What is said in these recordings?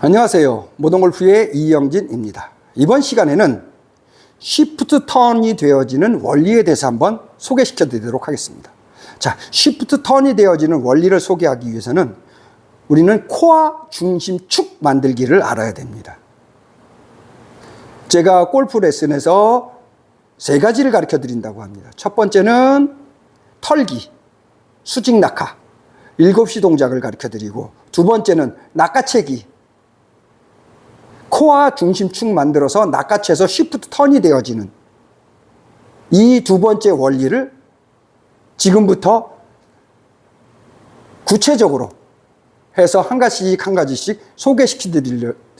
안녕하세요. 모던골프의 이영진입니다. 이번 시간에는 쉬프트 턴이 되어지는 원리에 대해서 한번 소개시켜 드리도록 하겠습니다. 자, 쉬프트 턴이 되어지는 원리를 소개하기 위해서는 우리는 코어 중심축 만들기를 알아야 됩니다. 제가 골프 레슨에서 세 가지를 가르쳐 드린다고 합니다. 첫 번째는 털기, 수직 낙하, 7시 동작을 가르쳐 드리고, 두 번째는 낚아채기, 코어 중심축 만들어서 낚아채서 쉬프트 턴이 되어지는 이 두 번째 원리를 지금부터 구체적으로 해서 한 가지씩 소개시켜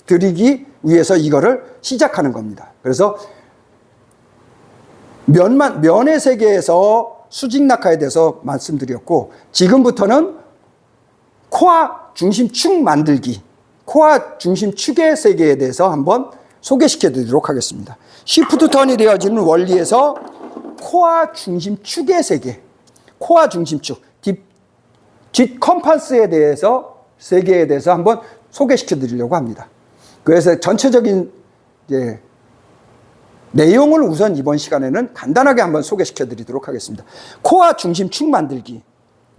드리기 위해서 이거를 시작하는 겁니다. 그래서 면의 세계에서 수직 낙하에 대해서 말씀드렸고, 지금부터는 코어 중심축 만들기, 코어 중심축의 세계에 대해서 한번 소개시켜 드리도록 하겠습니다. 쉬프트 턴이 되어지는 원리에서 코어 중심축의 세계, 코어 중심축, 뒷 컴파스에 대해서 세계에 대해서 한번 소개시켜 드리려고 합니다. 그래서 전체적인 내용을 우선 이번 시간에는 간단하게 한번 소개시켜 드리도록 하겠습니다. 코어 중심축 만들기.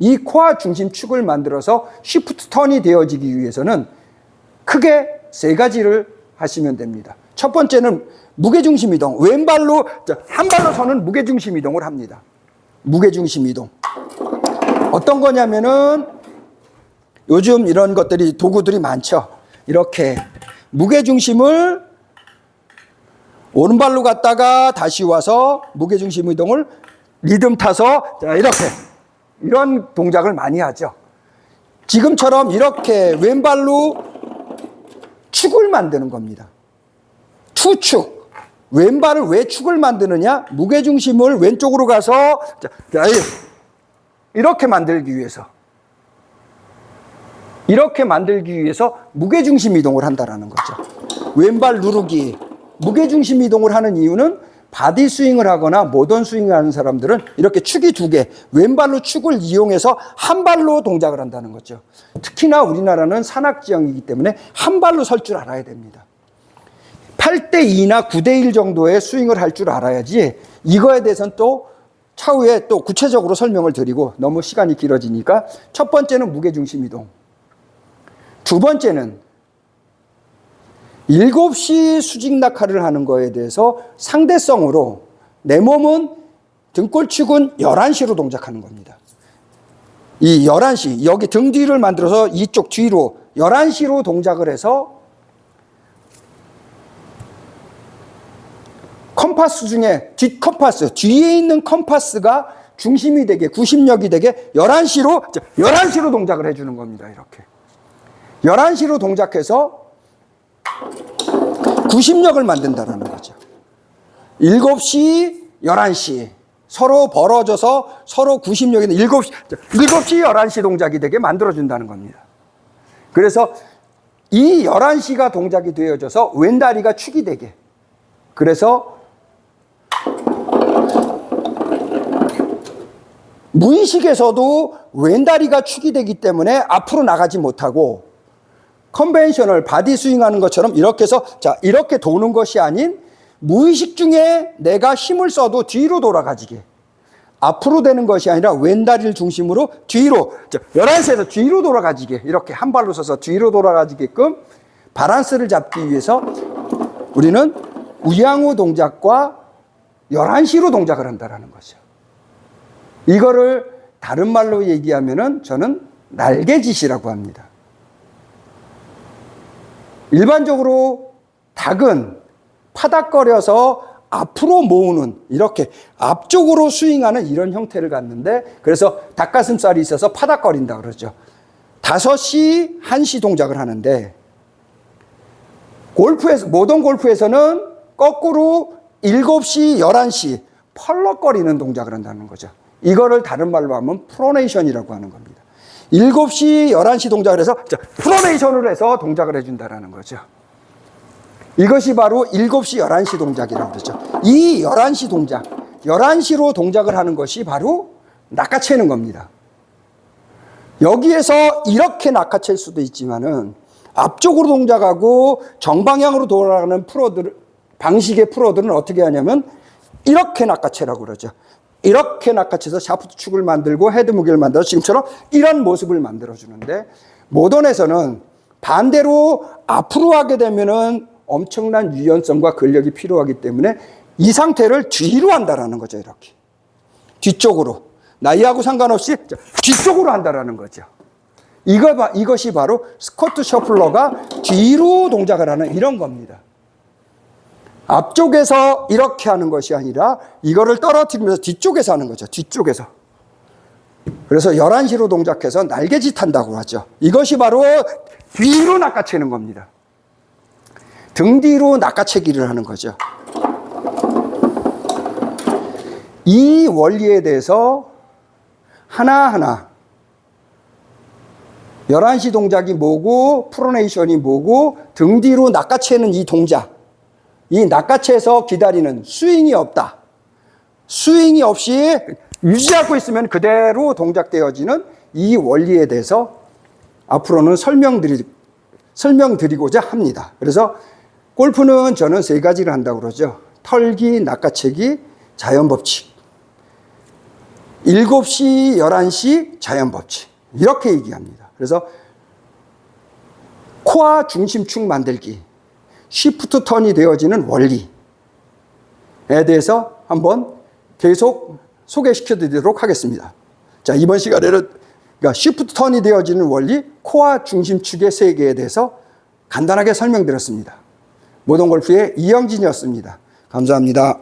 이 코어 중심축을 만들어서 쉬프트 턴이 되어지기 위해서는 크게 세 가지를 하시면 됩니다. 첫 번째는 무게중심 이동. 왼발로, 한 발로 서는 무게중심 이동을 합니다. 무게중심 이동. 어떤 거냐면은 요즘 이런 것들이, 도구들이 많죠. 이렇게 무게중심을 오른발로 갔다가 다시 와서 무게중심 이동을 리듬 타서, 자, 이렇게. 이런 동작을 많이 하죠. 지금처럼 이렇게 왼발로 축을 만드는 겁니다. 투축. 왼발을 왜 축을 만드느냐? 무게중심을 왼쪽으로 가서 이렇게 만들기 위해서. 이렇게 만들기 위해서 무게중심 이동을 한다는 거죠. 왼발 누르기. 무게중심 이동을 하는 이유는 바디 스윙을 하거나 모던 스윙을 하는 사람들은 이렇게 축이 두 개, 왼발로 축을 이용해서 한 발로 동작을 한다는 거죠. 특히나 우리나라는 산악지형이기 때문에 한 발로 설 줄 알아야 됩니다. 8대2나 9대1 정도의 스윙을 할 줄 알아야지, 이거에 대해서는 또 차후에 또 구체적으로 설명을 드리고 너무 시간이 길어지니까, 첫 번째는 무게중심 이동. 두 번째는 7시 수직 낙하를 하는 거에 대해서 상대성으로 내 몸은 등골축은 11시로 동작하는 겁니다. 이 11시, 여기 등 뒤를 만들어서 이쪽 뒤로 11시로 동작을 해서 컴파스 중에 뒷 컴파스, 뒤에 있는 컴파스가 중심이 되게, 구심력이 되게 11시로 동작을 해주는 겁니다. 이렇게 11시로 동작해서 구심력을 만든다는 거죠. 7시, 11시. 서로 벌어져서 서로 구심력이 있는 7시, 11시 동작이 되게 만들어준다는 겁니다. 그래서 이 11시가 동작이 되어져서 왼다리가 축이 되게. 그래서 무의식에서도 왼다리가 축이 되기 때문에 앞으로 나가지 못하고, 컨벤셔널 바디 스윙하는 것처럼 이렇게 해서, 자, 이렇게 도는 것이 아닌 무의식 중에 내가 힘을 써도 뒤로 돌아가지게, 앞으로 되는 것이 아니라 왼다리를 중심으로 뒤로, 11시에서 뒤로 돌아가지게, 이렇게 한 발로 서서 뒤로 돌아가지게끔 밸런스를 잡기 위해서 우리는 우양우 동작과 11시로 동작을 한다는 거죠. 이거를 다른 말로 얘기하면은 저는 날개짓이라고 합니다. 일반적으로 닭은 파닥거려서 앞으로 모으는, 이렇게 앞쪽으로 스윙하는 이런 형태를 갖는데, 그래서 닭가슴살이 있어서 파닥거린다 그러죠. 5시, 1시 동작을 하는데, 모던 골프에서는 거꾸로 7시, 11시 펄럭거리는 동작을 한다는 거죠. 이거를 다른 말로 하면 프로네이션이라고 하는 겁니다. 7시, 11시 동작을 해서 프로네이션을 해서 동작을 해준다는 거죠. 이것이 바로 7시, 11시 동작이라고 그러죠. 이 11시 동작, 11시로 동작을 하는 것이 바로 낚아채는 겁니다. 여기에서 이렇게 낚아챌 수도 있지만은 앞쪽으로 동작하고 정방향으로 돌아가는 방식의 프로들은 어떻게 하냐면 이렇게 낚아채라고 그러죠. 이렇게 낚아채서 샤프트 축을 만들고 헤드 무게를 만들어서 지금처럼 이런 모습을 만들어주는데, 모던에서는 반대로 앞으로 하게 되면은 엄청난 유연성과 근력이 필요하기 때문에 이 상태를 뒤로 한다라는 거죠. 이렇게 뒤쪽으로, 나이하고 상관없이 뒤쪽으로 한다라는 거죠. 이것이 바로 스쿼트 셔플러가 뒤로 동작을 하는 이런 겁니다. 앞쪽에서 이렇게 하는 것이 아니라 이거를 떨어뜨리면서 뒤쪽에서 하는 거죠. 뒤쪽에서. 그래서 11시로 동작해서 날개짓 한다고 하죠. 이것이 바로 뒤로 낚아채는 겁니다. 등 뒤로 낚아채기를 하는 거죠. 이 원리에 대해서 하나하나 11시 동작이 뭐고 프로네이션이 뭐고 등 뒤로 낚아채는 이 동작, 이 낚아채서 기다리는 스윙이 없다. 스윙이 없이 유지하고 있으면 그대로 동작되어지는 이 원리에 대해서 앞으로는 설명드리고자 합니다. 그래서 골프는 저는 3가지를 한다고 그러죠. 털기, 낚아채기, 자연법칙. 7시, 11시 자연법칙. 이렇게 얘기합니다. 그래서 코어 중심축 만들기, 시프트 턴이 되어지는 원리에 대해서 한번 계속 소개시켜 드리도록 하겠습니다. 자, 이번 시간에는 그러니까 시프트 턴이 되어지는 원리, 코어 중심축의 세계에 대해서 간단하게 설명드렸습니다. 모던골프의 이영진이었습니다. 감사합니다.